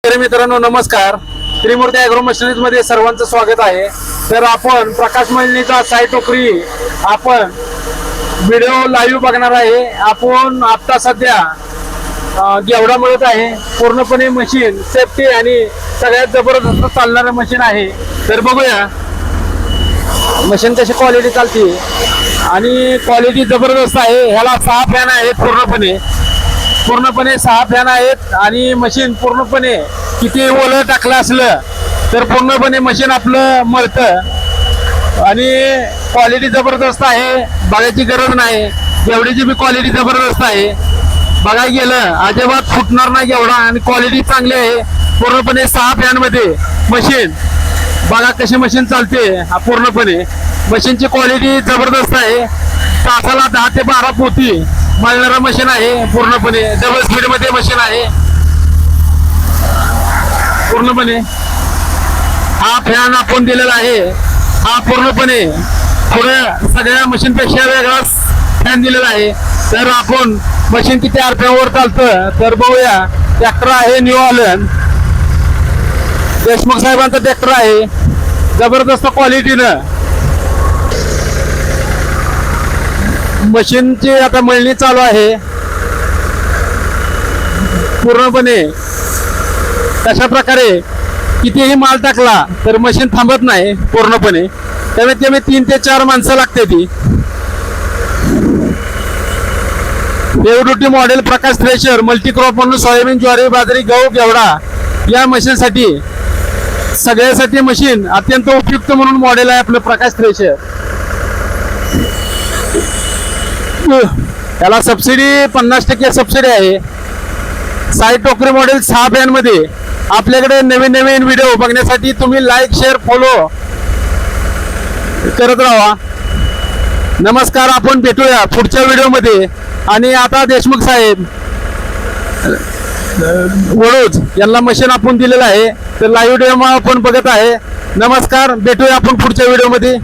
मित्रांनो नमस्कार. त्रिमूर्ती agro machineries मध्ये सर्वांचं स्वागत आहे. तर आपण प्रकाश मळणीचा साई टोकरी आपण व्हिडिओ लाईव्ह बघणार आहे. आपण आता सध्या घेवडा मिळत आहे. पूर्णपणे मशीन सेफ्टी आणि सगळ्यात जबरदस्त चालणारं मशीन आहे. तर बघूया मशीन कशी क्वालिटी चालते आणि क्वालिटी जबरदस्त आहे. ह्याला 6 फॅन आहेत. पूर्णपणे 6 फॅन आहेत आणि मशीन पूर्णपणे किती ओलं टाकलं असलं तर पूर्णपणे मशीन आपलं मळतं आणि क्वालिटी जबरदस्त आहे. बघायची गरज नाही. एवढीची बी क्वालिटी जबरदस्त आहे. बघायला गेलं अजिबात फुटणार नाही एवढा आणि क्वालिटी चांगली आहे. पूर्णपणे 6 फॅन मध्ये मशीन बघा कशी मशीन चालते. पूर्णपणे मशीनची क्वालिटी जबरदस्त आहे. तासाला 10 ते 12 पोती मळणारं मशीन आहे. पूर्णपणे डबल स्पीड मध्ये मशीन आहे. पूर्णपणे हा फॅन आपण दिलेला आहे. हा पूर्णपणे पुढे सगळ्या मशीन पेक्षा वेगळा फॅन दिलेला आहे. तर आपण मशीन किती आरपीएम वर चालतं तर बघूया. ट्रॅक्टर आहे न्यू हॉलंड देशमुख साहेबांचा ट्रॅक्टर आहे. जबरदस्त क्वालिटीनं मशीनची आता मळणी चालू आहे. पूर्णपणे तशा प्रकारे कितीही माल टाकला तर मशीन थांबत नाही. पूर्णपणे कमीत कमी 3 ते 4 माणसं लागते. ती ड्युटी मॉडेल प्रकाश थ्रेशर मल्टीक्रॉप म्हणून सोयाबीन ज्वारी बाजरी गहू घेवडा या मशीनसाठी सगळ्यासाठी मशीन अत्यंत उपयुक्त म्हणून मॉडेल आहे आपलं प्रकाश थ्रेशर. त्याला सबसिडी 50% सबसिडी आहे. साई टोकरी मॉडेल 6 फॅन मध्ये आपल्याकडे नवीन व्हिडिओ बघण्यासाठी तुम्ही लाईक शेअर फॉलो करत राहा. नमस्कार. आपण भेटूया पुढच्या व्हिडिओ मध्ये. आणि आता देशमुख साहेब वडोज यांना मशीन आपण दिलेलं आहे. तर लाईव्ह डेमो आपण बघत आहे. नमस्कार. भेटूया आपण पुढच्या व्हिडिओ मध्ये.